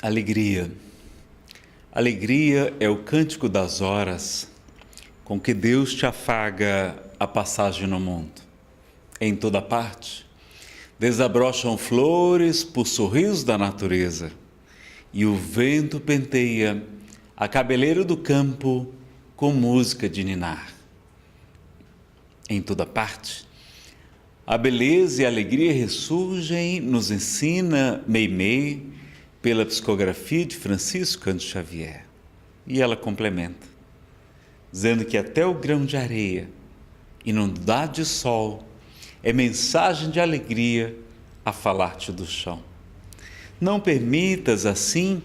Alegria. Alegria é o cântico das horas com que Deus te afaga a passagem no mundo. Em toda parte, desabrocham flores por sorriso da natureza e o vento penteia a cabeleira do campo com música de ninar. Em toda parte, a beleza e a alegria ressurgem, nos ensina Meimei, pela psicografia de Francisco Cândido Xavier. E ela complementa, dizendo que até o grão de areia, inundado de sol, é mensagem de alegria a falar-te do chão. Não permitas, assim,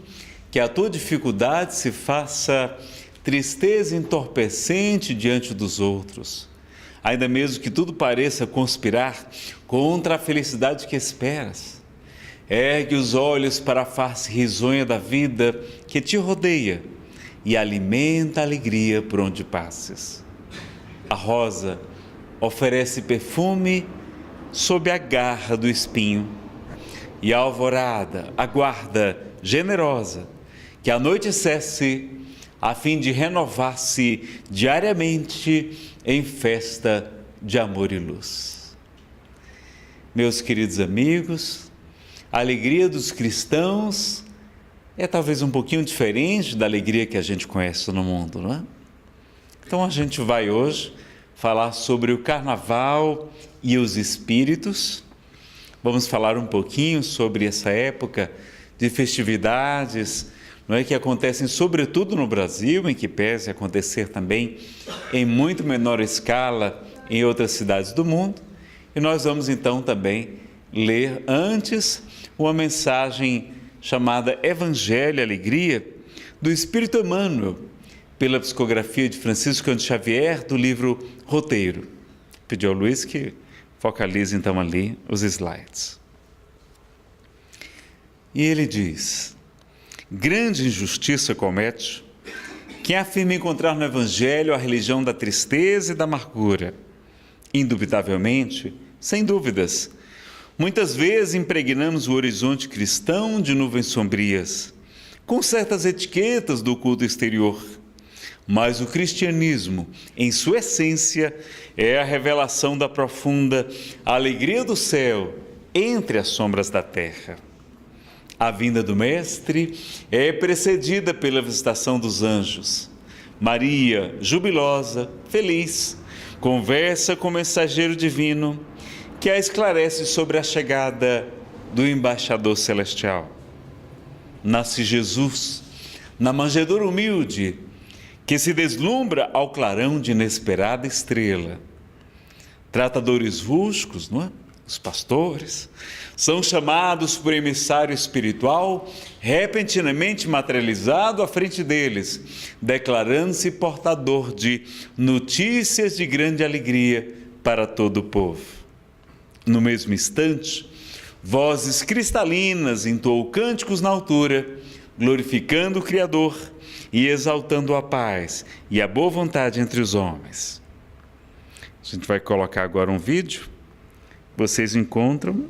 que a tua dificuldade se faça tristeza entorpecente diante dos outros, ainda mesmo que tudo pareça conspirar contra a felicidade que esperas. Ergue os olhos para a face risonha da vida que te rodeia e alimenta a alegria por onde passes. A rosa oferece perfume sob a garra do espinho e a alvorada aguarda, generosa, que a noite cesse a fim de renovar-se diariamente em festa de amor e luz. Meus queridos amigos, a alegria dos cristãos é talvez um pouquinho diferente da alegria que a gente conhece no mundo, não é? Então a gente vai hoje falar sobre o carnaval e os espíritos. Vamos falar um pouquinho sobre essa época de festividades, não é, que acontecem sobretudo no Brasil, em que pese acontecer também em muito menor escala em outras cidades do mundo. E nós vamos então também ler antes uma mensagem chamada Evangelho e Alegria, do Espírito Emmanuel, pela psicografia de Francisco Cândido Xavier, do livro Roteiro. Pedi ao Luiz que focalize então ali os slides. E ele diz: grande injustiça comete quem afirma encontrar no Evangelho a religião da tristeza e da amargura. Indubitavelmente, sem dúvidas, muitas vezes impregnamos o horizonte cristão de nuvens sombrias, com certas etiquetas do culto exterior. Mas o cristianismo, em sua essência, é a revelação da profunda alegria do céu entre as sombras da terra. A vinda do Mestre é precedida pela visitação dos anjos. Maria, jubilosa, feliz, conversa com o mensageiro divino, que a esclarece sobre a chegada do embaixador celestial. Nasce Jesus, na manjedoura humilde, que se deslumbra ao clarão de inesperada estrela. Tratadores rústicos, não é? Os pastores, são chamados por emissário espiritual, repentinamente materializado à frente deles, declarando-se portador de notícias de grande alegria para todo o povo. No mesmo instante, vozes cristalinas entoam cânticos na altura, glorificando o Criador e exaltando a paz e a boa vontade entre os homens. A gente vai colocar agora um vídeo. Vocês encontram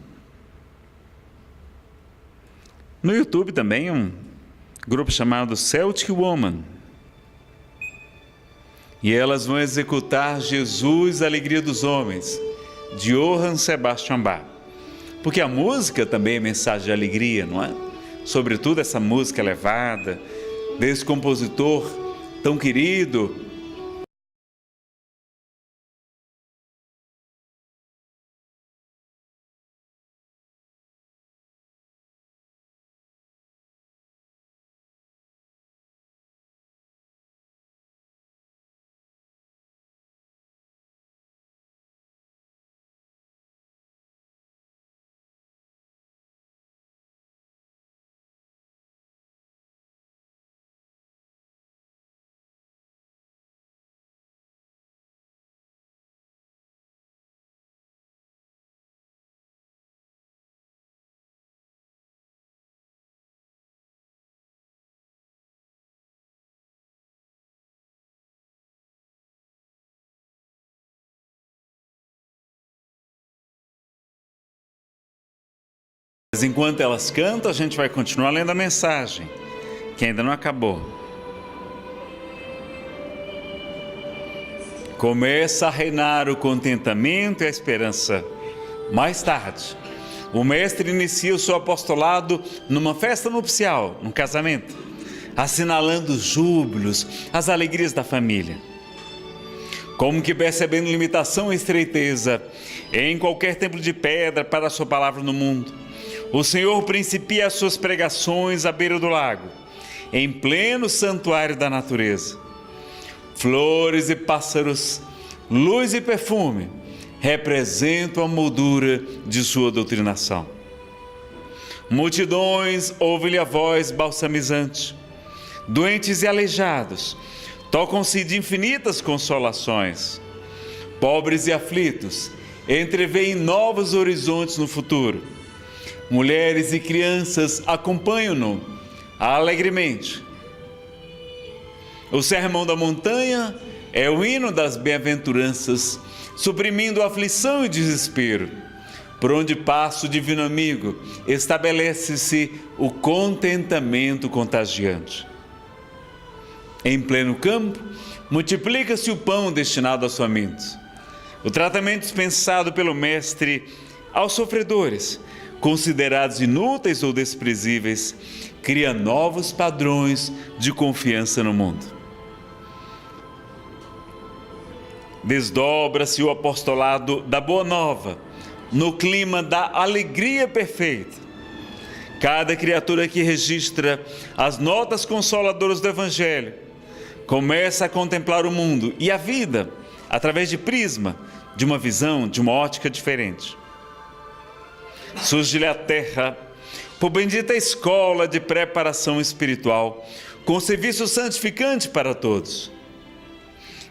no YouTube também um grupo chamado Celtic Woman. E elas vão executar Jesus, a Alegria dos Homens, de Johann Sebastian Bach. Porque a música também é mensagem de alegria, não é? Sobretudo essa música elevada, desse compositor tão querido, Mas enquanto elas cantam, a gente vai continuar lendo a mensagem, que ainda não acabou. Começa a reinar o contentamento e a esperança. Mais tarde, o mestre inicia o seu apostolado numa festa nupcial, num casamento, assinalando os júbilos, as alegrias da família. Como que percebendo limitação e estreiteza em qualquer templo de pedra para a sua palavra no mundo, o Senhor principia as suas pregações à beira do lago, em pleno santuário da natureza. Flores e pássaros, luz e perfume representam a moldura de sua doutrinação. Multidões ouvem-lhe a voz balsamizante. Doentes e aleijados tocam-se de infinitas consolações. Pobres e aflitos entreveem novos horizontes no futuro. Mulheres e crianças acompanham-no alegremente. O sermão da montanha é o hino das bem-aventuranças, suprimindo aflição e desespero. Por onde passa o divino amigo, estabelece-se o contentamento contagiante. Em pleno campo, multiplica-se o pão destinado aos famintos. O tratamento dispensado pelo Mestre aos sofredores, considerados inúteis ou desprezíveis, cria novos padrões de confiança no mundo. Desdobra-se o apostolado da Boa Nova, no clima da alegria perfeita. Cada criatura que registra as notas consoladoras do Evangelho começa a contemplar o mundo e a vida através de prisma, de uma visão, de uma ótica diferente. Surge-lhe a terra, por bendita escola de preparação espiritual, com serviço santificante para todos.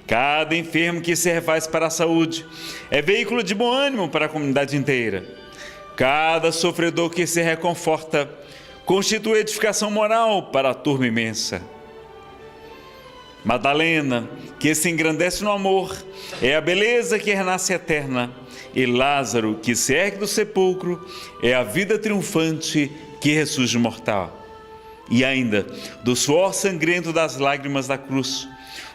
Cada enfermo que se refaz para a saúde é veículo de bom ânimo para a comunidade inteira. Cada sofredor que se reconforta constitui edificação moral para a turma imensa. Madalena, que se engrandece no amor, é a beleza que renasce eterna, e Lázaro, que se ergue do sepulcro, é a vida triunfante que ressurge mortal. E ainda, do suor sangrento das lágrimas da cruz,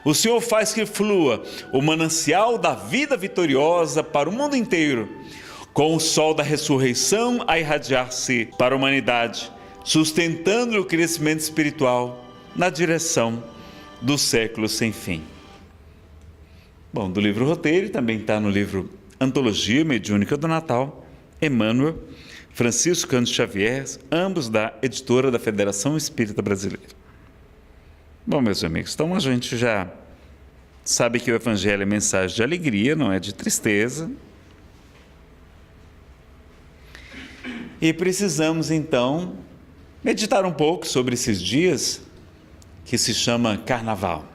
o Senhor faz que flua o manancial da vida vitoriosa para o mundo inteiro, com o sol da ressurreição a irradiar-se para a humanidade, sustentando o crescimento espiritual na direção do século sem fim. Bom, do livro Roteiro, também está no livro Antologia Mediúnica do Natal, Emmanuel, Francisco Cândido Xavier, ambos da editora da Federação Espírita Brasileira. Bom, meus amigos, então a gente já sabe que o Evangelho é mensagem de alegria, não é de tristeza. E precisamos, então, meditar um pouco sobre esses dias que se chama Carnaval.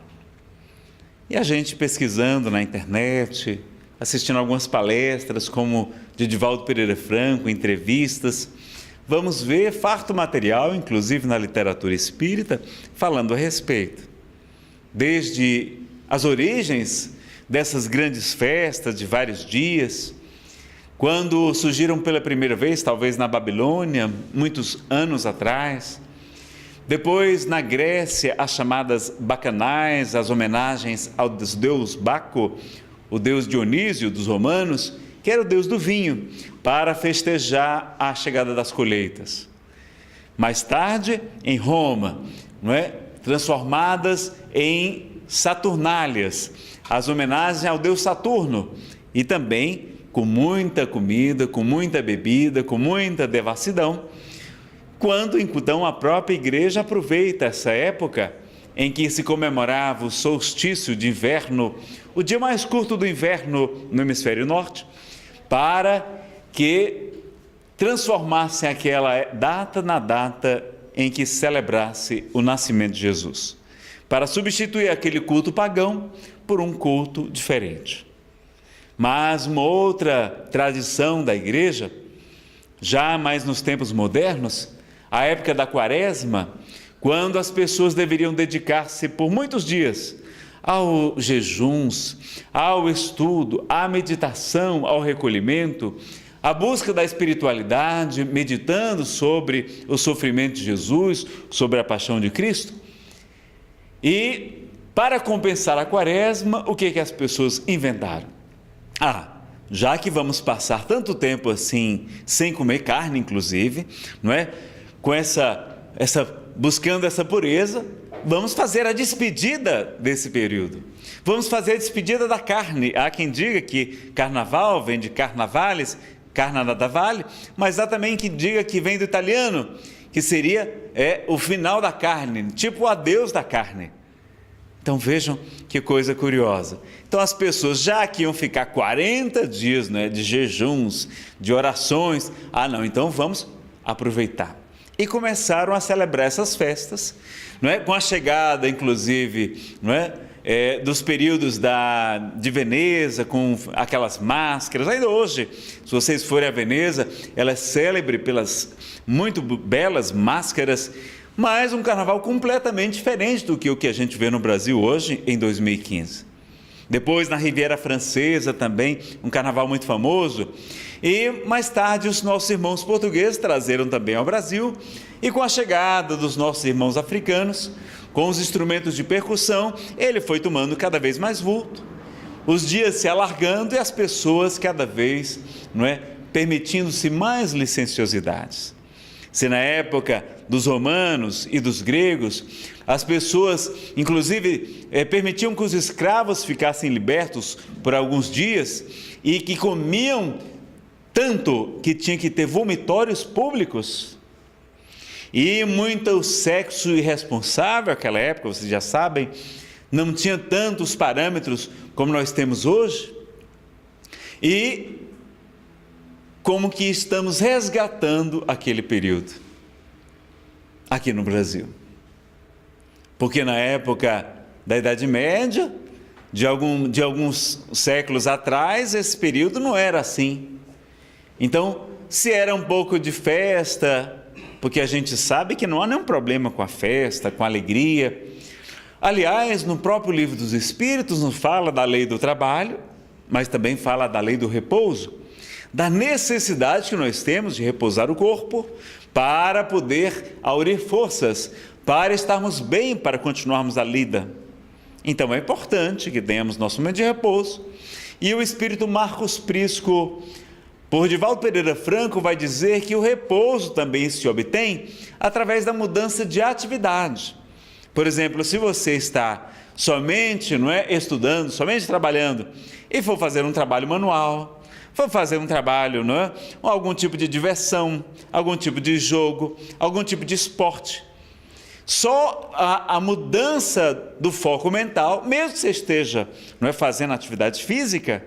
E a gente pesquisando na internet, assistindo algumas palestras, como de Divaldo Pereira Franco, entrevistas, vamos ver farto material, inclusive na literatura espírita, falando a respeito. Desde as origens dessas grandes festas de vários dias, quando surgiram pela primeira vez, talvez na Babilônia, muitos anos atrás. Depois, na Grécia, as chamadas bacanais, as homenagens ao deus Baco, o deus Dionísio dos romanos, que era o deus do vinho, para festejar a chegada das colheitas. Mais tarde, em Roma, transformadas em saturnálias, as homenagens ao deus Saturno, e também com muita comida, com muita bebida, com muita devassidão, quando então a própria igreja aproveita essa época em que se comemorava o solstício de inverno, o dia mais curto do inverno no hemisfério norte, para que transformasse aquela data na data em que celebrasse o nascimento de Jesus, para substituir aquele culto pagão por um culto diferente. Mas uma outra tradição da igreja, já mais nos tempos modernos, a época da Quaresma, quando as pessoas deveriam dedicar-se por muitos dias aos jejuns, ao estudo, à meditação, ao recolhimento, a busca da espiritualidade, meditando sobre o sofrimento de Jesus, sobre a paixão de Cristo. E para compensar a quaresma, o que as pessoas inventaram? Já que vamos passar tanto tempo assim, sem comer carne inclusive, não é? Com buscando essa pureza, vamos fazer a despedida desse período. Vamos fazer a despedida da carne. Há quem diga que carnaval vem de carnavales, carna da vale, mas há também quem diga que vem do italiano, que seria o final da carne, tipo o adeus da carne. Então vejam que coisa curiosa. Então as pessoas já que iam ficar 40 dias, né, de jejuns, de orações, não, então vamos aproveitar. E começaram a celebrar essas festas, não é? Com a chegada, inclusive, não é? Dos períodos de Veneza, com aquelas máscaras. Ainda hoje, se vocês forem a Veneza, ela é célebre pelas muito belas máscaras, mas um carnaval completamente diferente do que o que a gente vê no Brasil hoje, em 2015. Depois, na Riviera Francesa também, um carnaval muito famoso. E mais tarde, os nossos irmãos portugueses trazeram também ao Brasil. E com a chegada dos nossos irmãos africanos, com os instrumentos de percussão, ele foi tomando cada vez mais vulto. Os dias se alargando e as pessoas cada vez, permitindo-se mais licenciosidades. Se na época dos romanos e dos gregos, as pessoas, inclusive, permitiam que os escravos ficassem libertos por alguns dias e que comiam tanto que tinha que ter vomitórios públicos, e muito sexo irresponsável naquela época, vocês já sabem, não tinha tantos parâmetros como nós temos hoje, e como que estamos resgatando aquele período aqui no Brasil. Porque na época da Idade Média, de alguns séculos atrás, esse período não era assim. Então, se era um pouco de festa, porque a gente sabe que não há nenhum problema com a festa, com a alegria. Aliás, no próprio Livro dos Espíritos nos fala da lei do trabalho, mas também fala da lei do repouso, da necessidade que nós temos de repousar o corpo para poder aurir forças, para estarmos bem, para continuarmos a lida. Então é importante que tenhamos nosso momento de repouso. E o Espírito Marcos Prisco, por Divaldo Pereira Franco, vai dizer que o repouso também se obtém através da mudança de atividade. Por exemplo, se você está somente estudando, somente trabalhando, e for fazer um trabalho manual, for fazer um trabalho, algum tipo de diversão, algum tipo de jogo, algum tipo de esporte, só a mudança do foco mental, mesmo que você esteja fazendo atividade física,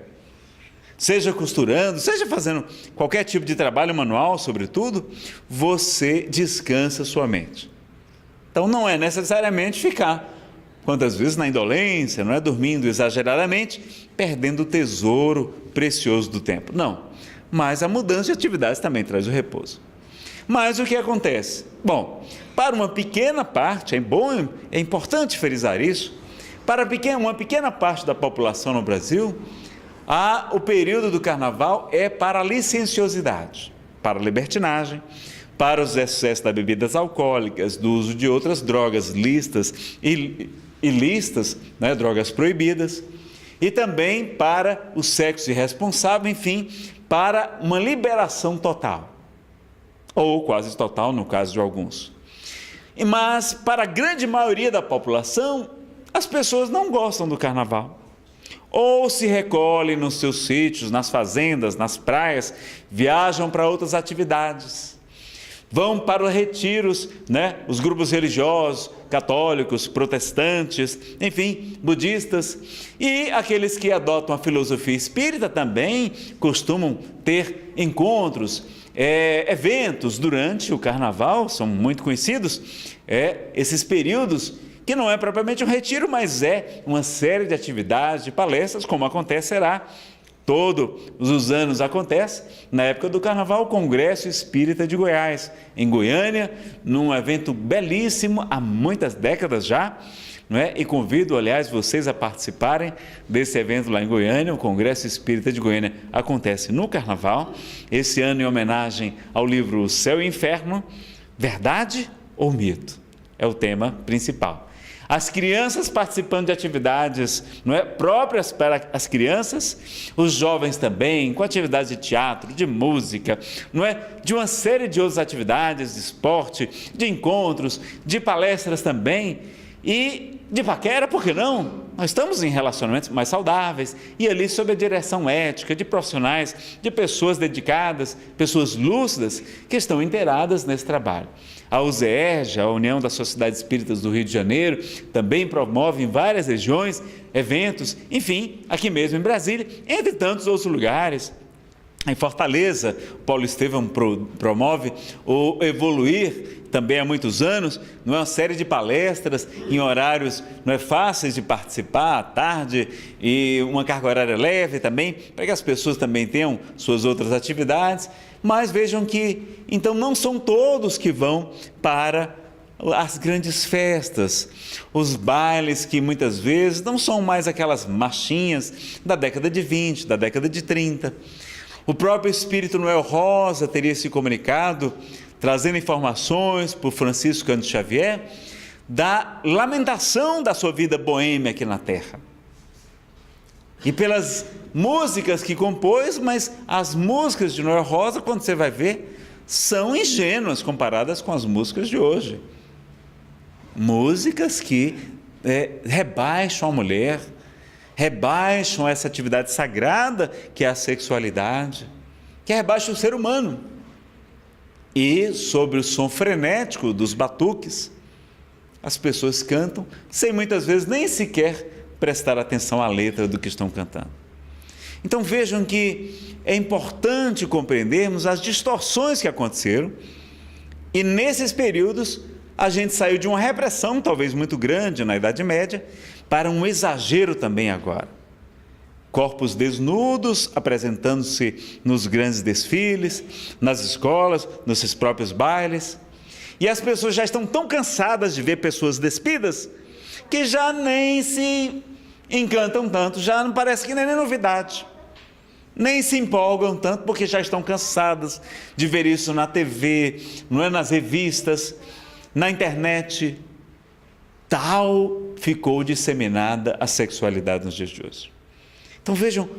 seja costurando, seja fazendo qualquer tipo de trabalho manual, sobretudo, você descansa sua mente. Então não é necessariamente ficar, quantas vezes na indolência, dormindo exageradamente, perdendo o tesouro precioso do tempo. Não, mas a mudança de atividades também traz o repouso. Mas o que acontece? Bom, para uma pequena parte, é importante frisar isso, para uma pequena parte da população no Brasil, o período do carnaval é para a licenciosidade, para a libertinagem, para os excessos das bebidas alcoólicas, do uso de outras drogas lícitas e ilícitas, drogas proibidas, e também para o sexo irresponsável, enfim, para uma liberação total, ou quase total no caso de alguns. Mas para a grande maioria da população, as pessoas não gostam do carnaval. Ou se recolhem nos seus sítios, nas fazendas, nas praias, viajam para outras atividades, vão para os retiros, os grupos religiosos, católicos, protestantes, enfim, budistas, e aqueles que adotam a filosofia espírita também costumam ter encontros, eventos durante o carnaval, são muito conhecidos, esses períodos, que não é propriamente um retiro, mas é uma série de atividades, de palestras, como acontecerá, todos os anos acontece, na época do carnaval, o Congresso Espírita de Goiás, em Goiânia, num evento belíssimo, há muitas décadas já, não é? E convido, aliás, vocês a participarem desse evento lá em Goiânia. O Congresso Espírita de Goiânia acontece no Carnaval, esse ano em homenagem ao livro O Céu e o Inferno, Verdade ou Mito? É o tema principal. As crianças participando de atividades, não é, próprias para as crianças, os jovens também, com atividades de teatro, de música, não é, de uma série de outras atividades, de esporte, de encontros, de palestras também, e de paquera, por que não? Nós estamos em relacionamentos mais saudáveis, e ali sob a direção ética de profissionais, de pessoas dedicadas, pessoas lúcidas, que estão inteiradas nesse trabalho. A USERJ, a União das Sociedades Espíritas do Rio de Janeiro, também promove em várias regiões eventos, enfim, aqui mesmo em Brasília, entre tantos outros lugares. Em Fortaleza, o Paulo Estevam promove o Evoluir, também há muitos anos, não é, uma série de palestras em horários não é fáceis de participar, à tarde, e uma carga horária leve também, para que as pessoas também tenham suas outras atividades. Mas vejam que, então, não são todos que vão para as grandes festas, os bailes que muitas vezes não são mais aquelas marchinhas da década de 20, da década de 30. O próprio Espírito Noel Rosa teria se comunicado, trazendo informações por Francisco Cândido Xavier, da lamentação da sua vida boêmia aqui na Terra. E pelas músicas que compôs, mas as músicas de Noel Rosa, quando você vai ver, são ingênuas comparadas com as músicas de hoje. Músicas que rebaixam a mulher, rebaixam essa atividade sagrada que é a sexualidade, que rebaixa o ser humano. E sobre o som frenético dos batuques, as pessoas cantam sem muitas vezes nem sequer prestar atenção à letra do que estão cantando. Então vejam que é importante compreendermos as distorções que aconteceram, e nesses períodos a gente saiu de uma repressão talvez muito grande na Idade Média para um exagero também agora. Corpos desnudos apresentando-se nos grandes desfiles, nas escolas, nos seus próprios bailes, e as pessoas já estão tão cansadas de ver pessoas despidas que já nem se encantam tanto, já não parece que nem é novidade, nem se empolgam tanto, porque já estão cansadas de ver isso na TV, não é, nas revistas, na internet. Tal ficou disseminada a sexualidade nos dias de hoje. Então vejam,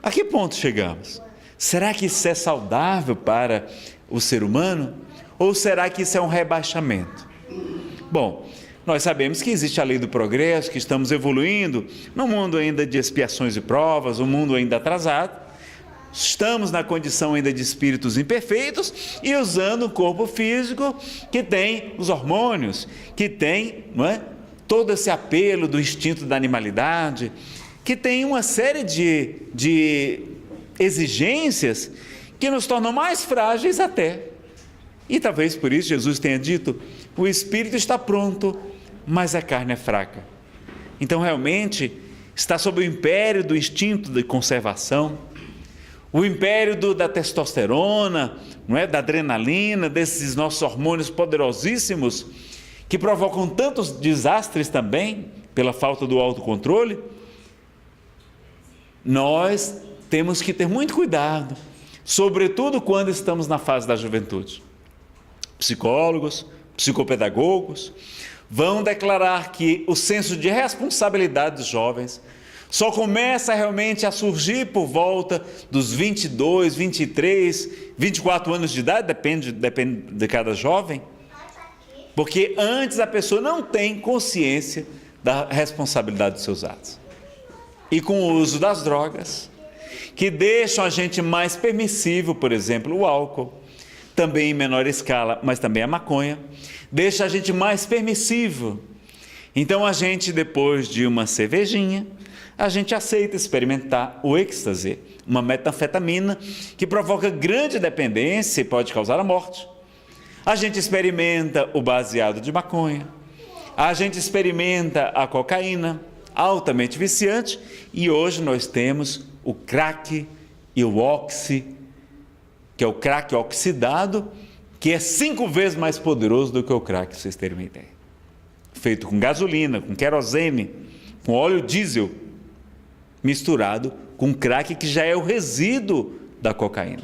a que ponto chegamos? Será que isso é saudável para o ser humano? Ou será que isso é um rebaixamento? Bom, nós sabemos que existe a lei do progresso, que estamos evoluindo num mundo ainda de expiações e provas, um mundo ainda atrasado. Estamos na condição ainda de espíritos imperfeitos e usando um corpo físico que tem os hormônios, que tem, não é, todo esse apelo do instinto da animalidade, que tem uma série de exigências que nos tornam mais frágeis até. E talvez por isso Jesus tenha dito: o espírito está pronto, mas a carne é fraca. Então realmente está sob o império do instinto de conservação, o império da testosterona, não é, da adrenalina, desses nossos hormônios poderosíssimos, que provocam tantos desastres também, pela falta do autocontrole. Nós temos que ter muito cuidado, sobretudo quando estamos na fase da juventude. Psicólogos, psicopedagogos vão declarar que o senso de responsabilidade dos jovens só começa realmente a surgir por volta dos 22, 23, 24 anos de idade, depende de cada jovem, porque antes a pessoa não tem consciência da responsabilidade dos seus atos. E com o uso das drogas, que deixam a gente mais permissível, por exemplo, o álcool, também em menor escala, mas também a maconha, deixa a gente mais permissível. Então a gente, depois de uma cervejinha, a gente aceita experimentar o êxtase, uma metanfetamina que provoca grande dependência e pode causar a morte. A gente experimenta o baseado de maconha, a gente experimenta a cocaína, altamente viciante, e hoje nós temos o crack e o oxi, que é o crack oxidado, que é 5 vezes mais poderoso do que o crack, para vocês terem uma ideia. feito com gasolina, com querosene, com óleo diesel, misturado com crack, que já é o resíduo da cocaína.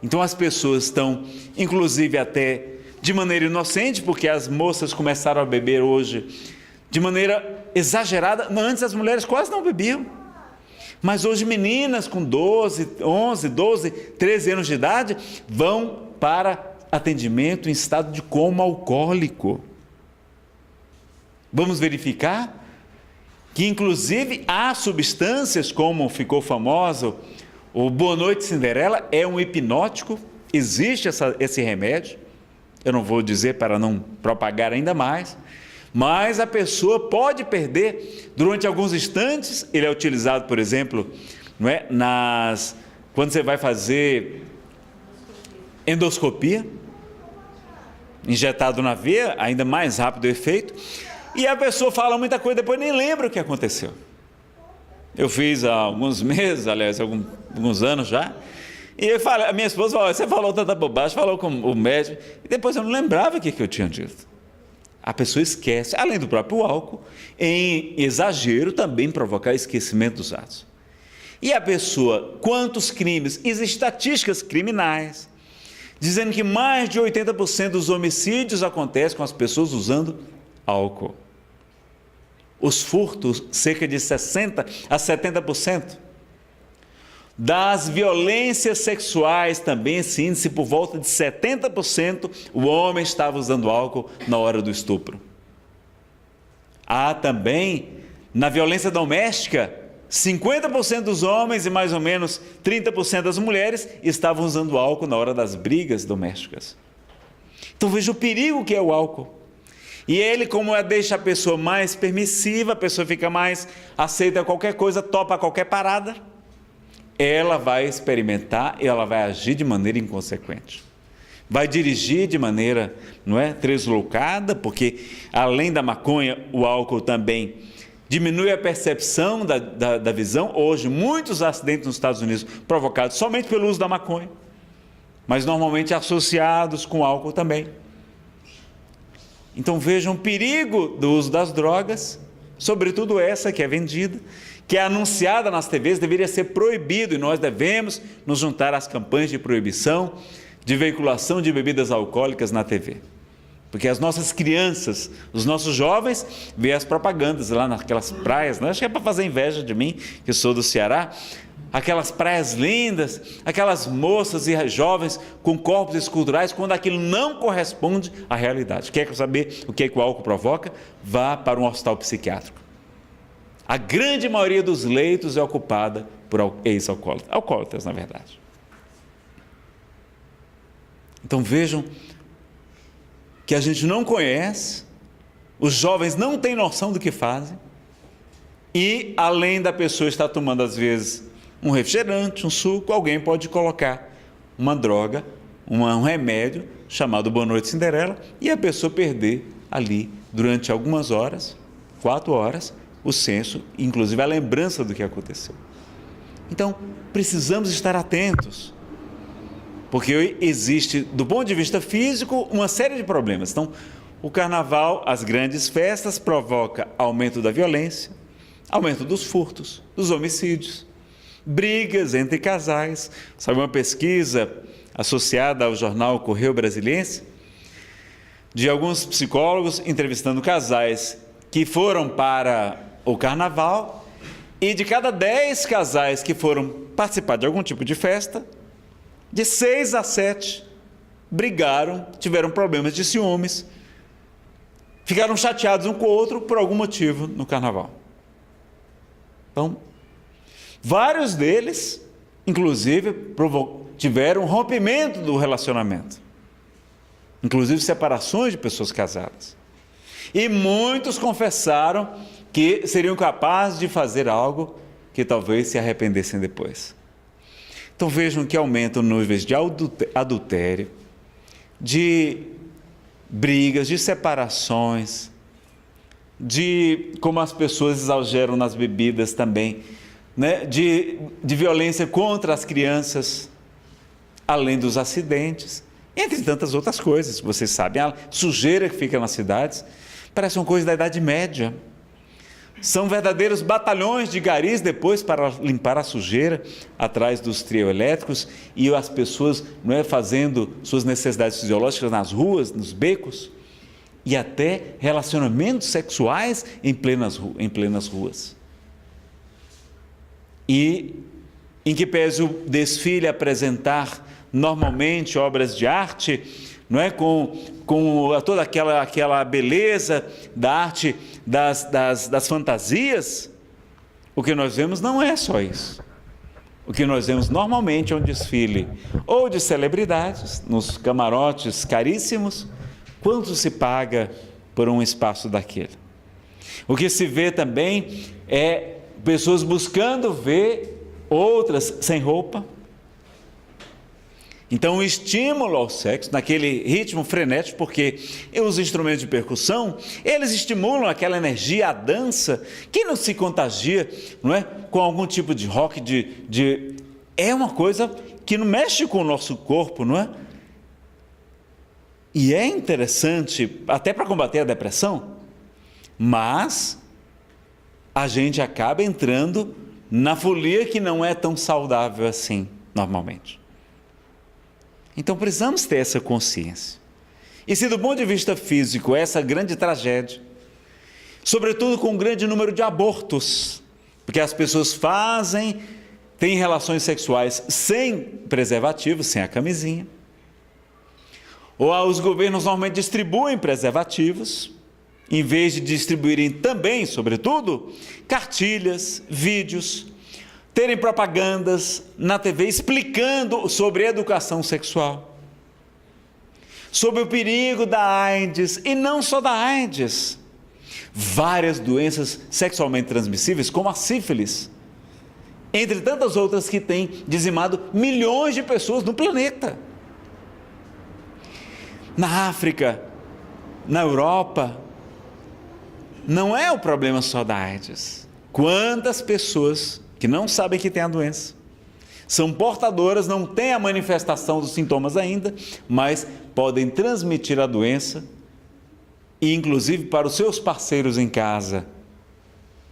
Então as pessoas estão, inclusive até de maneira inocente, porque as moças começaram a beber hoje de maneira exagerada. Antes as mulheres quase não bebiam, mas hoje meninas com 12, 11, 12, 13 anos de idade vão para atendimento em estado de coma alcoólico. Vamos verificar que inclusive há substâncias, como ficou famoso o Boa Noite Cinderela, é um hipnótico, existe esse remédio, eu não vou dizer para não propagar ainda mais, mas a pessoa pode perder durante alguns instantes. Ele é utilizado, por exemplo, não é, quando você vai fazer endoscopia, injetado na veia, ainda mais rápido o efeito, e a pessoa fala muita coisa, depois nem lembra o que aconteceu. Eu fiz há alguns meses, aliás, alguns anos já, e a minha esposa falou: você falou tanta bobagem, falou com o médico, e depois eu não lembrava o que eu tinha dito. A pessoa esquece, além do próprio álcool, em exagero também provocar esquecimento dos atos. E a pessoa, quantos crimes, existem estatísticas criminais, dizendo que mais de 80% dos homicídios acontecem com as pessoas usando álcool. Os furtos, cerca de 60% a 70%. Das violências sexuais também, esse índice, por volta de 70%, o homem estava usando álcool na hora do estupro. Há também, na violência doméstica, 50% dos homens e mais ou menos 30% das mulheres estavam usando álcool na hora das brigas domésticas. Então veja o perigo que é o álcool. E ele, como deixa a pessoa mais permissiva, a pessoa fica mais aceita a qualquer coisa, topa a qualquer parada, ela vai experimentar e ela vai agir de maneira inconsequente. Vai dirigir de maneira, tresloucada, porque além da maconha, o álcool também diminui a percepção da visão. Hoje, muitos acidentes nos Estados Unidos provocados somente pelo uso da maconha, mas normalmente associados com álcool também. Então vejam o perigo do uso das drogas, sobretudo essa que é vendida, que é anunciada nas TVs, deveria ser proibido, e nós devemos nos juntar às campanhas de proibição de veiculação de bebidas alcoólicas na TV. Porque as nossas crianças, os nossos jovens, veem as propagandas lá naquelas praias, acho que é para fazer inveja de mim, que sou do Ceará, aquelas praias lindas, aquelas moças e jovens com corpos esculturais, quando aquilo não corresponde à realidade. Quer saber o que é que o álcool provoca? Vá para um hospital psiquiátrico. A grande maioria dos leitos é ocupada por ex-alcoólatras, alcoólatras, na verdade. Então vejam que a gente não conhece, os jovens não têm noção do que fazem, e além da pessoa estar tomando às vezes um refrigerante, um suco, alguém pode colocar uma droga, um remédio chamado Boa Noite Cinderela, e a pessoa perder ali durante algumas horas, 4 horas, o senso, inclusive a lembrança do que aconteceu. Então, precisamos estar atentos, porque existe, do ponto de vista físico, uma série de problemas. Então, o carnaval, as grandes festas, provoca aumento da violência, aumento dos furtos, dos homicídios, brigas entre casais. Sabe, uma pesquisa associada ao jornal Correio Brasiliense, de alguns psicólogos entrevistando casais que foram para o carnaval, e de cada 10 casais que foram participar de algum tipo de festa, de 6 a 7 brigaram, tiveram problemas de ciúmes, ficaram chateados um com o outro por algum motivo no carnaval. Então, vários deles, inclusive, tiveram um rompimento do relacionamento, inclusive separações de pessoas casadas. E muitos confessaram que seriam capazes de fazer algo que talvez se arrependessem depois. Então vejam que aumentam níveis de adultério, de brigas, de separações, de como as pessoas exageram nas bebidas também, de violência contra as crianças, além dos acidentes, entre tantas outras coisas. Vocês sabem, a sujeira que fica nas cidades. Parece uma coisa da Idade Média. São verdadeiros batalhões de garis depois para limpar a sujeira atrás dos trio elétricos e as pessoas fazendo suas necessidades fisiológicas nas ruas, nos becos e até relacionamentos sexuais em plenas ruas. E em que pese o desfile apresentar normalmente obras de arte, com toda aquela beleza da arte das fantasias, o que nós vemos não é só isso. O que nós vemos normalmente é um desfile ou de celebridades, nos camarotes caríssimos. Quanto se paga por um espaço daquele? O que se vê também é pessoas buscando ver outras sem roupa. Então o estímulo ao sexo, naquele ritmo frenético, porque os instrumentos de percussão, eles estimulam aquela energia, a dança, que não se contagia, com algum tipo de rock, é uma coisa que não mexe com o nosso corpo, E é interessante, até para combater a depressão, mas a gente acaba entrando na folia que não é tão saudável assim, normalmente. Então precisamos ter essa consciência. E se do ponto de vista físico, essa grande tragédia, sobretudo com um grande número de abortos, porque as pessoas têm relações sexuais sem preservativo, sem a camisinha, ou os governos normalmente distribuem preservativos, em vez de distribuírem também, sobretudo, cartilhas, vídeos, terem propagandas na TV explicando sobre educação sexual, sobre o perigo da AIDS, e não só da AIDS, várias doenças sexualmente transmissíveis, como a sífilis, entre tantas outras que têm dizimado milhões de pessoas no planeta. Na África, na Europa, não é o problema só da AIDS. Quantas pessoas que não sabem que tem a doença, são portadoras, não têm a manifestação dos sintomas ainda, mas podem transmitir a doença, e inclusive para os seus parceiros em casa,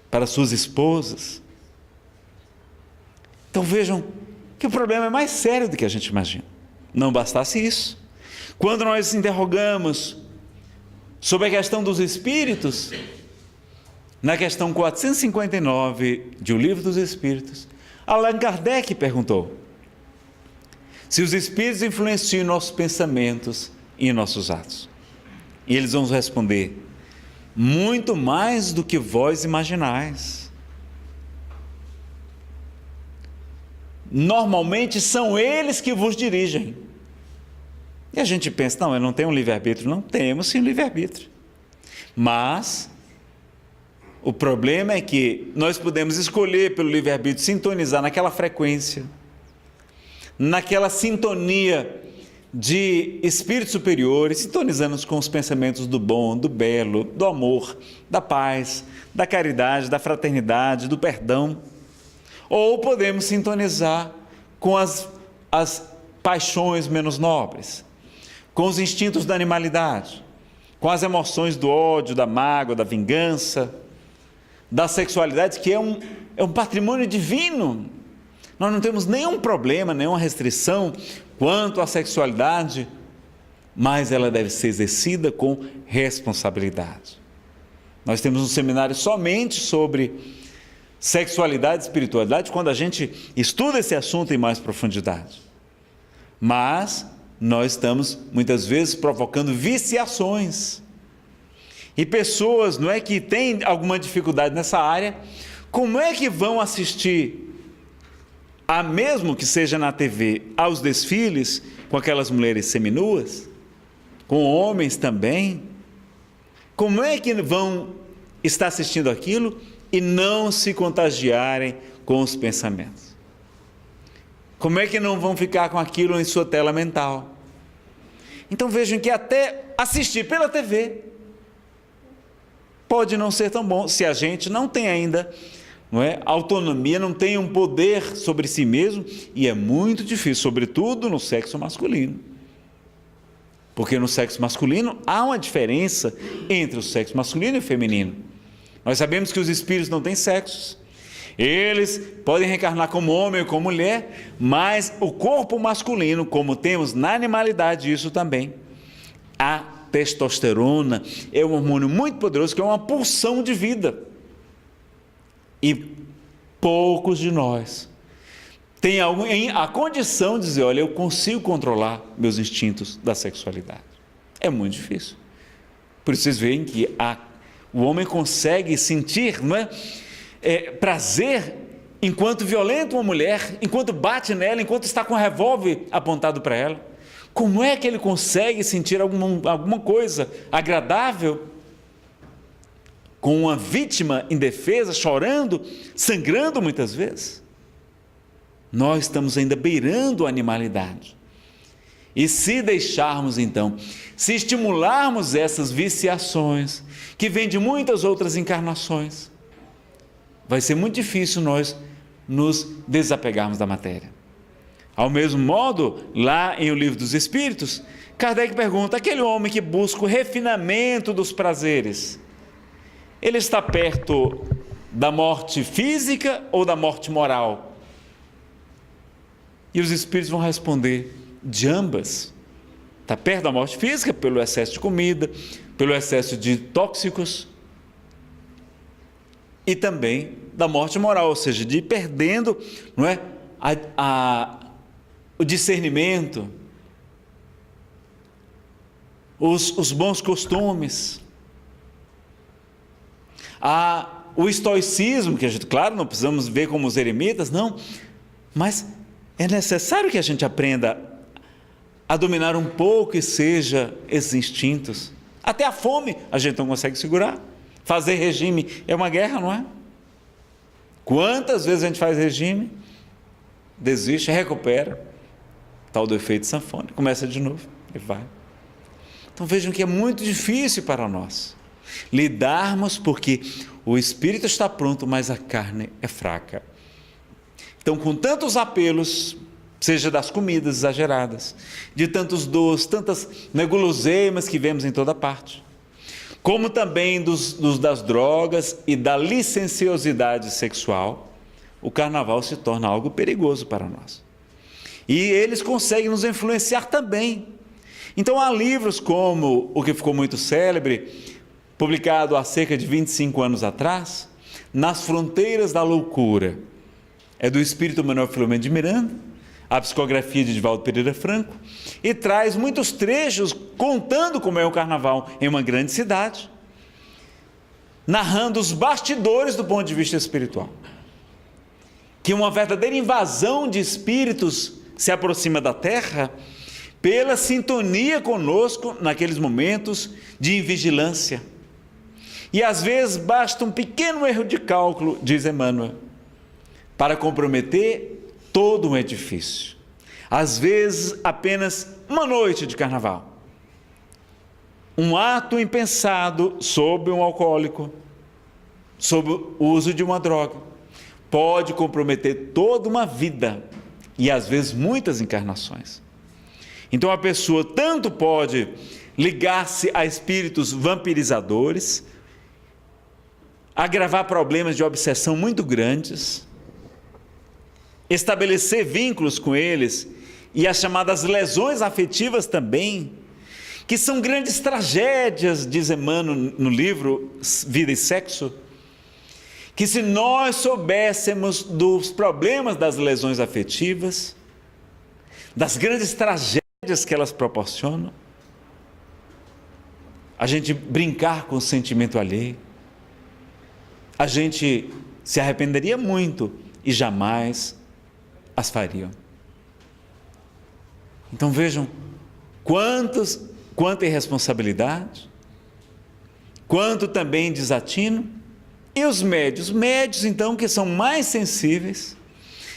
para suas esposas. Então vejam que o problema é mais sério do que a gente imagina. Não bastasse isso, quando nós interrogamos sobre a questão dos espíritos, na questão 459 de O Livro dos Espíritos, Allan Kardec perguntou se os espíritos influenciam nossos pensamentos e nossos atos. E eles vão responder: muito mais do que vós imaginais. Normalmente são eles que vos dirigem. E a gente pensa, não, eu não tenho um livre-arbítrio. Não, temos sim um livre-arbítrio. Mas o problema é que nós podemos escolher pelo livre-arbítrio sintonizar naquela frequência, naquela sintonia de espíritos superiores, sintonizando-nos com os pensamentos do bom, do belo, do amor, da paz, da caridade, da fraternidade, do perdão. Ou podemos sintonizar com as paixões menos nobres, com os instintos da animalidade, com as emoções do ódio, da mágoa, da vingança, da sexualidade, que é um patrimônio divino. Nós não temos nenhum problema, nenhuma restrição quanto à sexualidade, mas ela deve ser exercida com responsabilidade. Nós temos um seminário somente sobre sexualidade e espiritualidade, quando a gente estuda esse assunto em mais profundidade. Mas nós estamos muitas vezes provocando viciações. E pessoas, que têm alguma dificuldade nessa área, como é que vão assistir, mesmo que seja na TV, aos desfiles com aquelas mulheres seminuas, com homens também? Como é que vão estar assistindo aquilo e não se contagiarem com os pensamentos? Como é que não vão ficar com aquilo em sua tela mental? Então vejam que até assistir pela TV pode não ser tão bom, se a gente não tem ainda autonomia, não tem um poder sobre si mesmo, e é muito difícil, sobretudo no sexo masculino. Porque no sexo masculino há uma diferença entre o sexo masculino e o feminino. Nós sabemos que os espíritos não têm sexos. Eles podem reencarnar como homem ou como mulher, mas o corpo masculino, como temos na animalidade isso também, a testosterona é um hormônio muito poderoso, que é uma pulsão de vida. E poucos de nós têm a condição de dizer, olha, eu consigo controlar meus instintos da sexualidade. É muito difícil. Por isso vocês veem que o homem consegue sentir, não é? Prazer enquanto violenta uma mulher, enquanto bate nela, enquanto está com um revólver apontado para ela. Como é que ele consegue sentir alguma coisa agradável com uma vítima indefesa, chorando, sangrando muitas vezes? Nós estamos ainda beirando a animalidade. E se deixarmos então, se estimularmos essas viciações, que vêm de muitas outras encarnações, vai ser muito difícil nós nos desapegarmos da matéria. Ao mesmo modo, lá em O Livro dos Espíritos, Kardec pergunta, aquele homem que busca o refinamento dos prazeres, ele está perto da morte física ou da morte moral? E os Espíritos vão responder, de ambas. Está perto da morte física pelo excesso de comida, pelo excesso de tóxicos, e também da morte moral, ou seja, de ir perdendo, não é, o discernimento, os bons costumes, o estoicismo, que a gente, claro, não precisamos ver como os eremitas, não, mas é necessário que a gente aprenda a dominar um pouco e seja esses instintos. Até a fome a gente não consegue segurar. Fazer regime é uma guerra, não é? Quantas vezes a gente faz regime, desiste, recupera, tal do efeito sanfona, começa de novo e vai. Então vejam que é muito difícil para nós lidarmos, porque o espírito está pronto, mas a carne é fraca. Então, com tantos apelos, seja das comidas exageradas, de tantos doces, tantas guloseimas que vemos em toda parte, como também das drogas e da licenciosidade sexual, o carnaval se torna algo perigoso para nós. E eles conseguem nos influenciar também. Então há livros como o que ficou muito célebre, publicado há cerca de 25 anos atrás, Nas Fronteiras da Loucura, é do espírito Manuel Filomeno de Miranda, a psicografia de Divaldo Pereira Franco, e traz muitos trechos contando como é o carnaval em uma grande cidade, narrando os bastidores do ponto de vista espiritual, que uma verdadeira invasão de espíritos se aproxima da terra pela sintonia conosco naqueles momentos de invigilância. E às vezes basta um pequeno erro de cálculo, diz Emmanuel, para comprometer todo um edifício. Às vezes apenas uma noite de carnaval, um ato impensado sobre um alcoólico, sobre o uso de uma droga, pode comprometer toda uma vida e às vezes muitas encarnações. Então a pessoa tanto pode ligar-se a espíritos vampirizadores, agravar problemas de obsessão muito grandes, estabelecer vínculos com eles e as chamadas lesões afetivas também, que são grandes tragédias, diz Emmanuel no livro Vida e Sexo, que se nós soubéssemos dos problemas das lesões afetivas, das grandes tragédias que elas proporcionam, a gente brincar com o sentimento alheio, a gente se arrependeria muito e jamais as fariam. Então vejam quanta irresponsabilidade, quanto também desatino. E os médios então, que são mais sensíveis,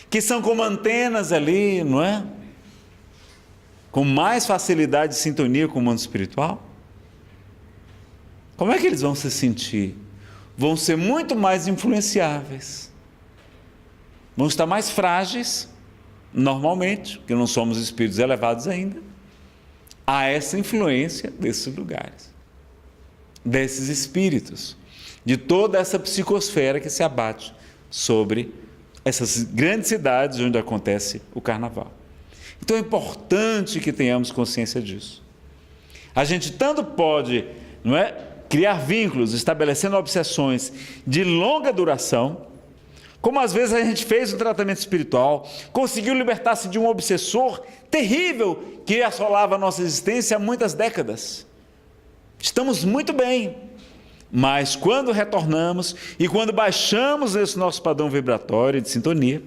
que são como antenas ali, não é? Com mais facilidade de sintonia com o mundo espiritual. Como é que eles vão se sentir? Vão ser muito mais influenciáveis, vão estar mais frágeis, normalmente, porque não somos espíritos elevados ainda, a essa influência desses lugares, desses espíritos, de toda essa psicosfera que se abate sobre essas grandes cidades onde acontece o carnaval. Então é importante que tenhamos consciência disso. A gente tanto pode, não é, criar vínculos, estabelecendo obsessões de longa duração, como às vezes a gente fez o tratamento espiritual, conseguiu libertar-se de um obsessor terrível que assolava a nossa existência há muitas décadas. Estamos muito bem, mas quando retornamos e quando baixamos esse nosso padrão vibratório de sintonia,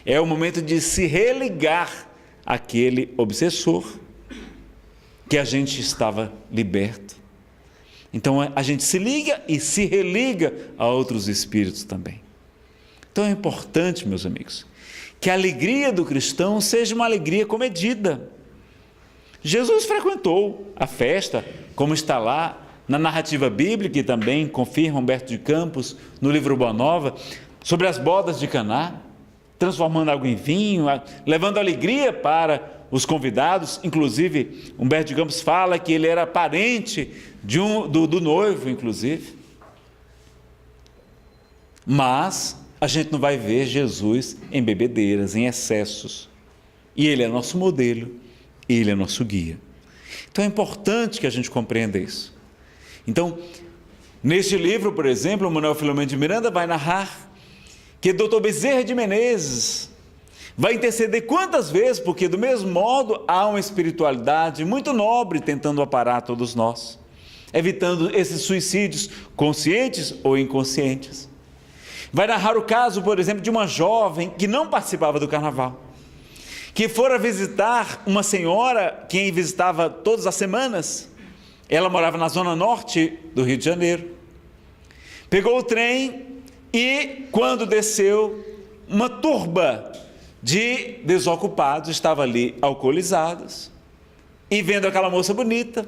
é o momento de se religar àquele obsessor que a gente estava liberto. Então a gente se liga e se religa a outros espíritos também. Então é importante, meus amigos, que a alegria do cristão seja uma alegria comedida. Jesus frequentou a festa, como está lá na narrativa bíblica, e também confirma Humberto de Campos no livro Boa Nova, sobre as bodas de Caná, transformando água em vinho, levando alegria para os convidados. Inclusive, Humberto de Campos fala que ele era parente do noivo, inclusive. Mas a gente não vai ver Jesus em bebedeiras, em excessos. E ele é nosso modelo, ele é nosso guia. Então é importante que a gente compreenda isso. Então, neste livro, por exemplo, o Manuel Filomeno de Miranda vai narrar que Dr. Bezerra de Menezes vai interceder quantas vezes, porque do mesmo modo há uma espiritualidade muito nobre tentando aparar todos nós, evitando esses suicídios conscientes ou inconscientes. Vai narrar o caso, por exemplo, de uma jovem que não participava do carnaval, que fora visitar uma senhora que visitava todas as semanas. Ela morava na zona norte do Rio de Janeiro. Pegou o trem e, quando desceu, uma turba de desocupados estava ali, alcoolizados, e vendo aquela moça bonita,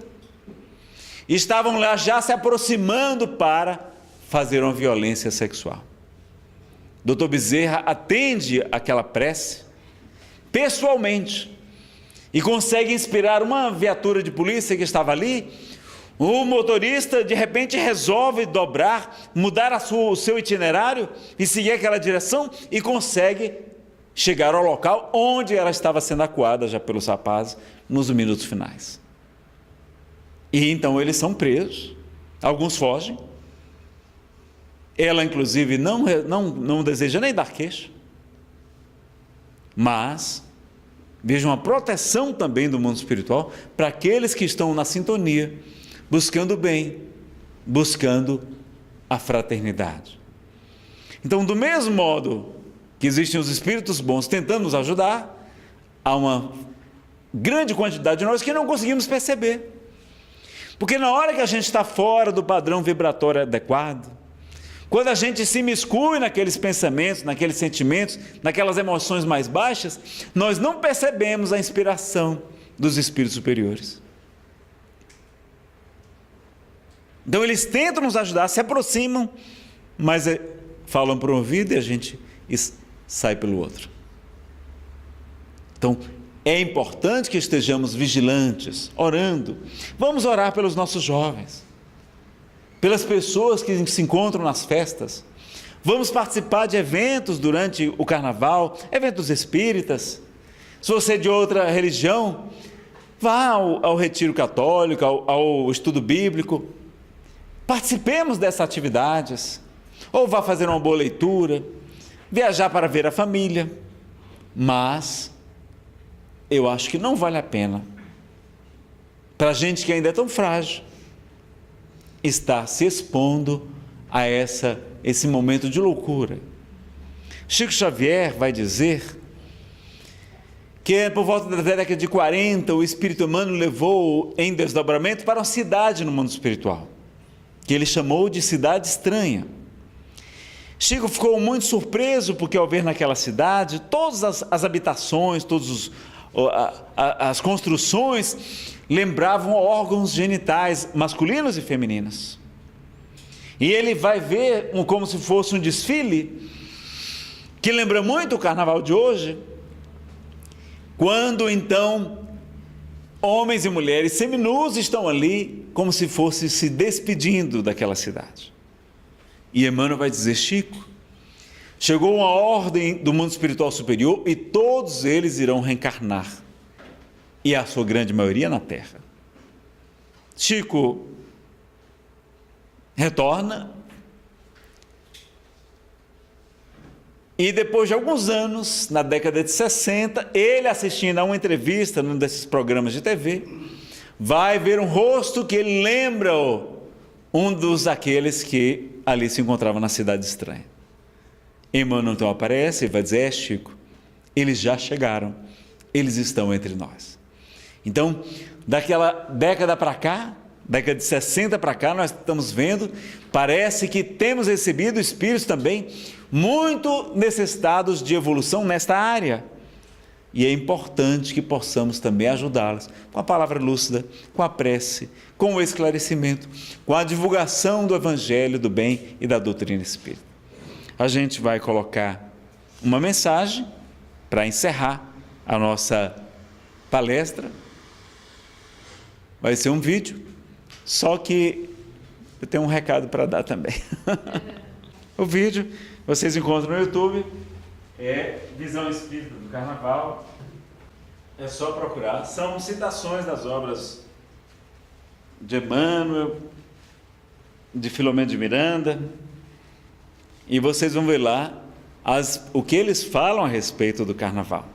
estavam lá já se aproximando para fazer uma violência sexual. Dr. Bezerra atende aquela prece pessoalmente e consegue inspirar uma viatura de polícia que estava ali. O motorista de repente resolve mudar o seu itinerário e seguir aquela direção, e consegue chegar ao local onde ela estava sendo acuada já pelos rapazes nos minutos finais. E então eles são presos, alguns fogem. Ela inclusive não deseja nem dar queixa, mas veja uma proteção também do mundo espiritual para aqueles que estão na sintonia, buscando o bem, buscando a fraternidade. Então, do mesmo modo que existem os espíritos bons tentando nos ajudar, há uma grande quantidade de nós que não conseguimos perceber. Porque na hora que a gente está fora do padrão vibratório adequado, quando a gente se miscui naqueles pensamentos, naqueles sentimentos, naquelas emoções mais baixas, nós não percebemos a inspiração dos espíritos superiores. Então eles tentam nos ajudar, se aproximam, mas falam por um ouvido e a gente sai pelo outro. Então é importante que estejamos vigilantes, orando. Vamos orar pelos nossos jovens, pelas pessoas que se encontram nas festas. Vamos participar de eventos durante o carnaval, eventos espíritas. Se você é de outra religião, vá ao retiro católico, ao estudo bíblico. Participemos dessas atividades, ou vá fazer uma boa leitura, viajar para ver a família. Mas eu acho que não vale a pena, para a gente que ainda é tão frágil, estar se expondo a esse momento de loucura. Chico Xavier vai dizer que por volta da década de 40, o espírito humano levou em desdobramento para uma cidade no mundo espiritual, que ele chamou de cidade estranha. Chico ficou muito surpreso, porque ao ver naquela cidade todas as habitações, todas as construções lembravam órgãos genitais masculinos e femininos. E ele vai ver como se fosse um desfile, que lembra muito o carnaval de hoje, quando então Homens e mulheres seminus estão ali como se fosse se despedindo daquela cidade. E Emmanuel vai dizer: Chico, chegou uma ordem do mundo espiritual superior e todos eles irão reencarnar. E a sua grande maioria na Terra. Chico retorna e depois de alguns anos, na década de 60, ele assistindo a uma entrevista num desses programas de TV, vai ver um rosto que ele lembra um dos aqueles que ali se encontrava na cidade estranha. Emmanuel então aparece e vai dizer: Chico, eles já chegaram, eles estão entre nós. Então, daquela década para cá, década de 60 para cá, nós estamos vendo, parece que temos recebido espíritos também muito necessitados de evolução nesta área. E é importante que possamos também ajudá-los com a palavra lúcida, com a prece, com o esclarecimento, com a divulgação do Evangelho, do bem e da doutrina espírita. A gente vai colocar uma mensagem para encerrar a nossa palestra. Vai ser um vídeo, só que eu tenho um recado para dar também. O vídeo vocês encontram no YouTube, é Visão Espírita do Carnaval, é só procurar. São citações das obras de Emmanuel, de Filomeno de Miranda, e vocês vão ver lá o que eles falam a respeito do Carnaval.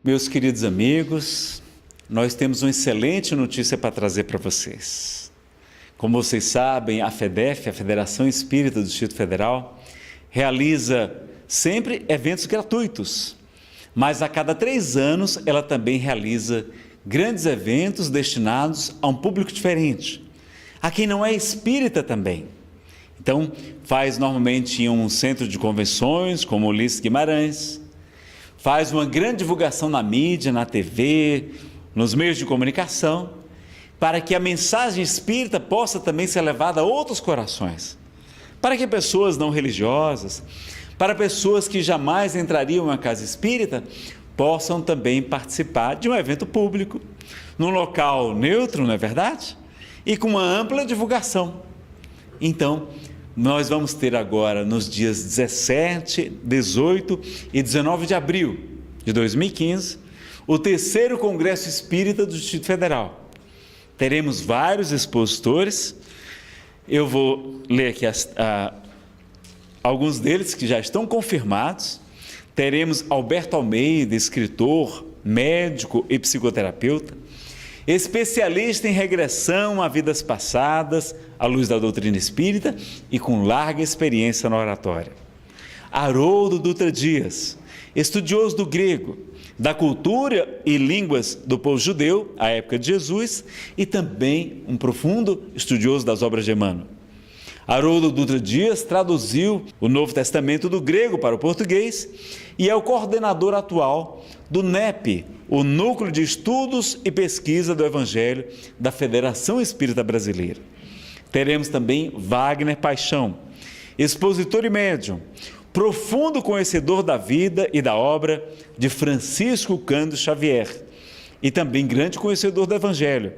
Meus queridos amigos, nós temos uma excelente notícia para trazer para vocês. Como vocês sabem, a FEDEF, a Federação Espírita do Distrito Federal, realiza sempre eventos gratuitos, mas a cada 3 anos ela também realiza grandes eventos destinados a um público diferente, a quem não é espírita também. Então, faz normalmente em um centro de convenções, como o Ulisses Guimarães, faz uma grande divulgação na mídia, na TV, nos meios de comunicação, para que a mensagem espírita possa também ser levada a outros corações, para que pessoas não religiosas, para pessoas que jamais entrariam em uma casa espírita, possam também participar de um evento público, num local neutro, não é verdade? E com uma ampla divulgação. Então, nós vamos ter agora, nos dias 17, 18 e 19 de abril de 2015, o 3º Congresso Espírita do Distrito Federal. Teremos vários expositores. Eu vou ler aqui alguns deles que já estão confirmados. Teremos Alberto Almeida, escritor, médico e psicoterapeuta, especialista em regressão a vidas passadas, à luz da doutrina espírita e com larga experiência na oratória. Haroldo Dutra Dias, estudioso do grego, da cultura e línguas do povo judeu, à época de Jesus, e também um profundo estudioso das obras de Emmanuel. Haroldo Dutra Dias traduziu o Novo Testamento do grego para o português e é o coordenador atual do NEP, o Núcleo de Estudos e Pesquisa do Evangelho da Federação Espírita Brasileira. Teremos também Wagner Paixão, expositor e médium, profundo conhecedor da vida e da obra de Francisco Cândido Xavier e também grande conhecedor do Evangelho,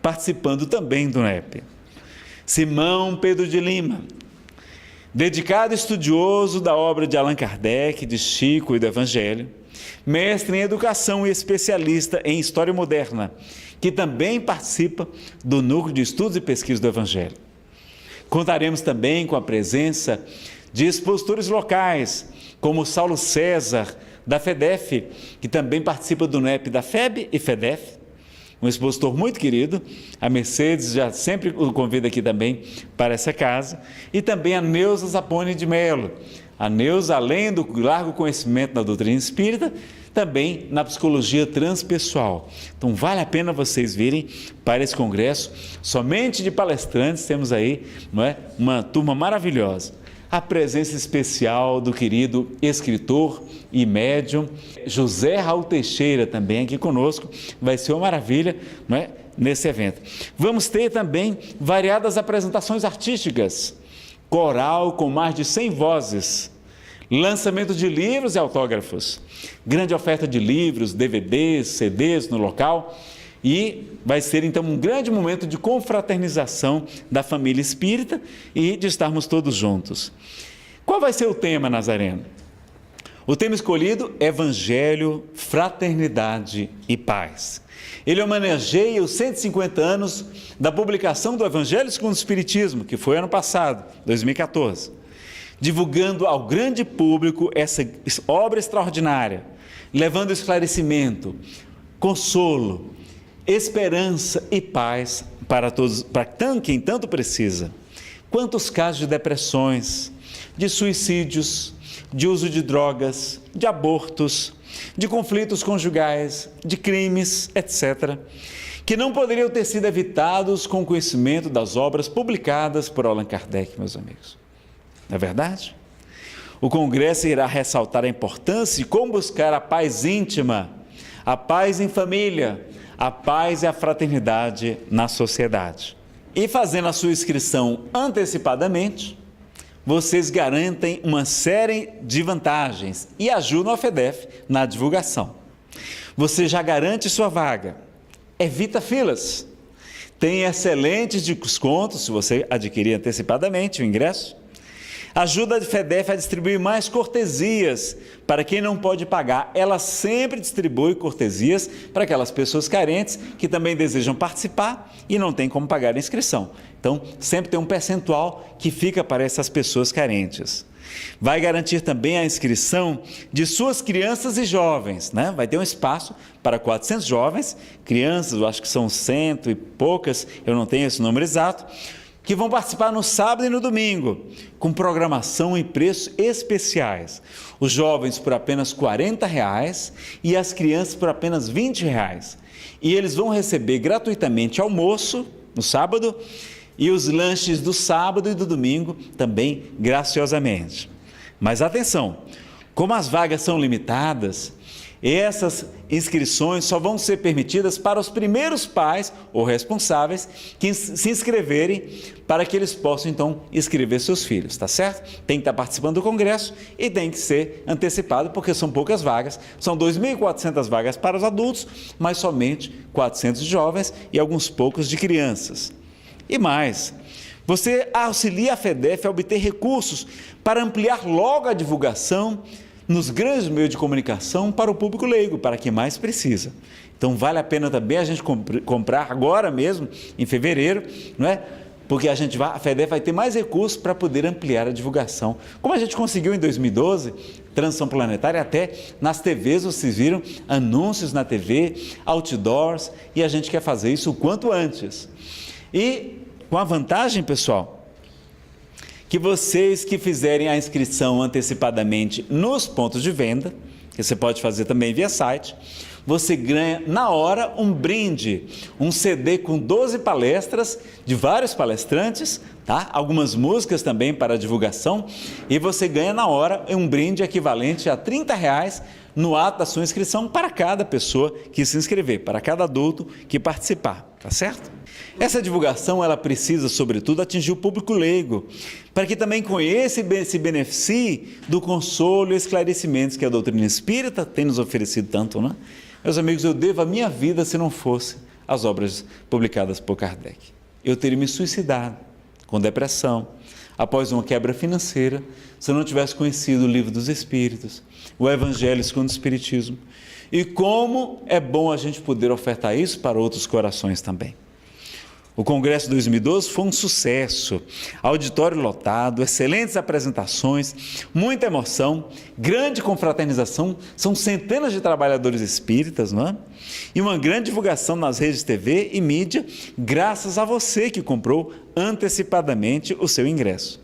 participando também do NEP. Simão Pedro de Lima, dedicado estudioso da obra de Allan Kardec, de Chico e do Evangelho, mestre em educação e especialista em história moderna, que também participa do Núcleo de Estudos e Pesquisa do Evangelho. Contaremos também com a presença de expositores locais, como Saulo César, da FEDEF, que também participa do NEP da FEB e FEDEF, um expositor muito querido. A Mercedes já sempre o convida aqui também para essa casa, e também a Neuza Zapone de Mello. A Neuza, além do largo conhecimento na doutrina espírita, também na psicologia transpessoal. Então, vale a pena vocês virem para esse congresso. Somente de palestrantes temos aí, não é, uma turma maravilhosa. A presença especial do querido escritor e médium José Raul Teixeira também aqui conosco. Vai ser uma maravilha, não é, nesse evento. Vamos ter também variadas apresentações artísticas, coral com mais de 100 vozes, lançamento de livros e autógrafos, grande oferta de livros, DVDs, CDs no local, e vai ser então um grande momento de confraternização da família espírita e de estarmos todos juntos. Qual vai ser o tema, Nazareno? O tema escolhido é Evangelho, Fraternidade e Paz. Ele homenageia os 150 anos da publicação do Evangelho segundo o Espiritismo, que foi ano passado, 2014, divulgando ao grande público essa obra extraordinária, levando esclarecimento, consolo, esperança e paz para todos, para quem tanto precisa. Quantos casos de depressões, de suicídios, de uso de drogas, de abortos, de conflitos conjugais, de crimes, etc., que não poderiam ter sido evitados com o conhecimento das obras publicadas por Allan Kardec, meus amigos. Não é verdade? O Congresso irá ressaltar a importância de como buscar a paz íntima, a paz em família, a paz e a fraternidade na sociedade. E fazendo a sua inscrição antecipadamente, vocês garantem uma série de vantagens e ajudam a FEDEF na divulgação. Você já garante sua vaga, evita filas, tem excelentes descontos se você adquirir antecipadamente o ingresso, ajuda a FEDEF a distribuir mais cortesias para quem não pode pagar. Ela sempre distribui cortesias para aquelas pessoas carentes que também desejam participar e não tem como pagar a inscrição. Então, sempre tem um percentual que fica para essas pessoas carentes. Vai garantir também a inscrição de suas crianças e jovens, né? Vai ter um espaço para 400 jovens, crianças, eu acho que são 100 e poucas, eu não tenho esse número exato, que vão participar no sábado e no domingo, com programação e preços especiais. Os jovens por apenas R$ 40 e as crianças por apenas R$ 20. E eles vão receber gratuitamente almoço no sábado e os lanches do sábado e do domingo também graciosamente. Mas atenção, como as vagas são limitadas, essas inscrições só vão ser permitidas para os primeiros pais ou responsáveis que se inscreverem, para que eles possam então inscrever seus filhos, tá certo? Tem que estar participando do congresso e tem que ser antecipado, porque são poucas vagas, são 2.400 vagas para os adultos, mas somente 400 de jovens e alguns poucos de crianças. E mais, você auxilia a FEDEF a obter recursos para ampliar logo a divulgação nos grandes meios de comunicação para o público leigo, para quem mais precisa. Então vale a pena também a gente comprar agora mesmo, em fevereiro, não é? Porque a FEDEF vai ter mais recursos para poder ampliar a divulgação. Como a gente conseguiu em 2012, Transição Planetária, até nas TVs, vocês viram anúncios na TV, outdoors, e a gente quer fazer isso o quanto antes. E com a vantagem, pessoal, que vocês que fizerem a inscrição antecipadamente nos pontos de venda, que você pode fazer também via site, você ganha na hora um brinde, um CD com 12 palestras de vários palestrantes, tá? Algumas músicas também para divulgação, e você ganha na hora um brinde equivalente a R$ 30 no ato da sua inscrição para cada pessoa que se inscrever, para cada adulto que participar, tá certo? Essa divulgação, ela precisa, sobretudo, atingir o público leigo, para que também conheça e se beneficie do consolo e esclarecimentos que a doutrina espírita tem nos oferecido tanto, né? Meus amigos, eu devo a minha vida se não fosse as obras publicadas por Kardec. Eu teria me suicidado com depressão, após uma quebra financeira, se eu não tivesse conhecido o Livro dos Espíritos, o Evangelho segundo o Espiritismo. E como é bom a gente poder ofertar isso para outros corações também. O Congresso 2012 foi um sucesso, auditório lotado, excelentes apresentações, muita emoção, grande confraternização, são centenas de trabalhadores espíritas, não é? E uma grande divulgação nas redes de TV e mídia, graças a você que comprou antecipadamente o seu ingresso.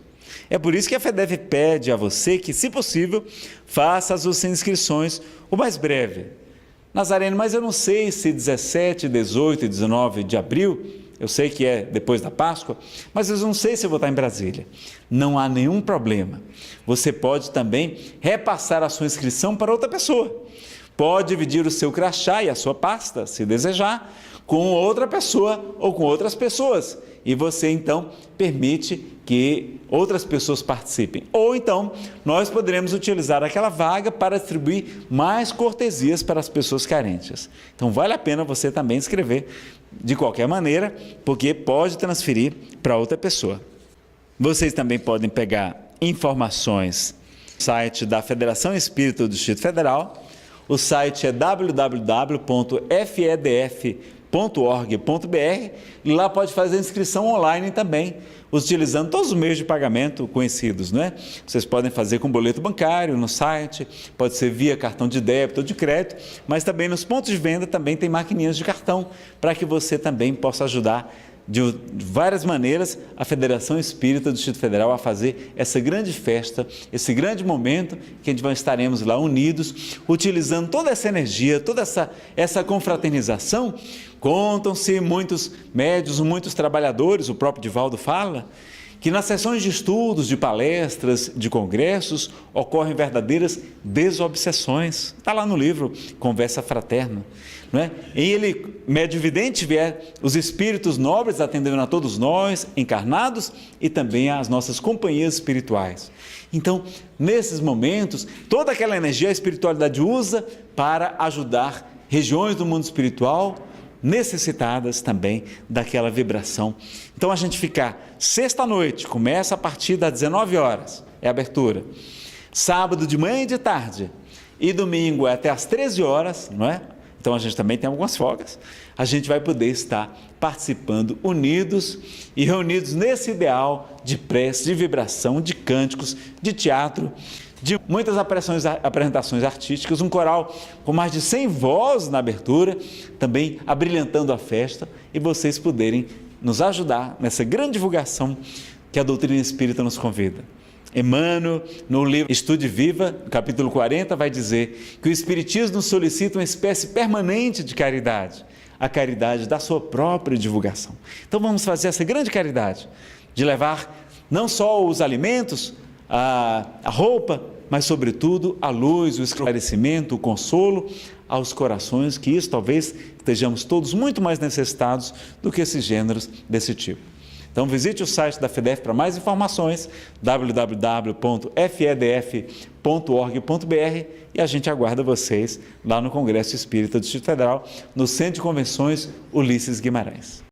É por isso que a FEDEF pede a você que, se possível, faça as suas inscrições o mais breve. Nazareno, mas eu não sei se 17, 18 e 19 de abril... Eu sei que é depois da Páscoa, mas eu não sei se eu vou estar em Brasília. Não há nenhum problema. Você pode também repassar a sua inscrição para outra pessoa. Pode dividir o seu crachá e a sua pasta, se desejar, com outra pessoa ou com outras pessoas. E você, então, permite que outras pessoas participem. Ou, então, nós poderemos utilizar aquela vaga para distribuir mais cortesias para as pessoas carentes. Então, vale a pena você também escrever de qualquer maneira, porque pode transferir para outra pessoa. Vocês também podem pegar informações no site da Federação Espírita do Distrito Federal. O site é www.fedf.org.br e lá pode fazer inscrição online também, utilizando todos os meios de pagamento conhecidos, não é? Vocês podem fazer com boleto bancário no site, pode ser via cartão de débito ou de crédito, mas também nos pontos de venda também tem maquininhas de cartão, para que você também possa ajudar de várias maneiras a Federação Espírita do Distrito Federal a fazer essa grande festa, esse grande momento que a gente estaremos lá unidos, utilizando toda essa energia, toda essa confraternização. Contam-se muitos médiuns, muitos trabalhadores, o próprio Divaldo fala, que nas sessões de estudos, de palestras, de congressos, ocorrem verdadeiras desobsessões. Está lá no livro Conversa Fraterna. Não é? E ele, médio vidente, vier os espíritos nobres atendendo a todos nós, encarnados, e também às nossas companhias espirituais. Então, nesses momentos, toda aquela energia a espiritualidade usa para ajudar regiões do mundo espiritual necessitadas também daquela vibração. Então a gente fica sexta-noite, começa a partir das 19 horas, é a abertura. Sábado de manhã e de tarde, e domingo é até às 13 horas, não é? Então a gente também tem algumas folgas. A gente vai poder estar participando unidos e reunidos nesse ideal de prece, de vibração, de cânticos, de teatro, de muitas apresentações artísticas, um coral com mais de 100 vozes na abertura, também abrilhantando a festa, e vocês poderem nos ajudar nessa grande divulgação que a doutrina espírita nos convida. Emmanuel, no livro Estude Viva, no capítulo 40, vai dizer que o Espiritismo nos solicita uma espécie permanente de caridade, a caridade da sua própria divulgação. Então vamos fazer essa grande caridade, de levar não só os alimentos, a roupa, mas sobretudo a luz, o esclarecimento, o consolo aos corações, que isso talvez estejamos todos muito mais necessitados do que esses gêneros desse tipo. Então visite o site da FEDEF para mais informações, www.fedf.org.br, e a gente aguarda vocês lá no Congresso Espírita do Distrito Federal, no Centro de Convenções Ulisses Guimarães.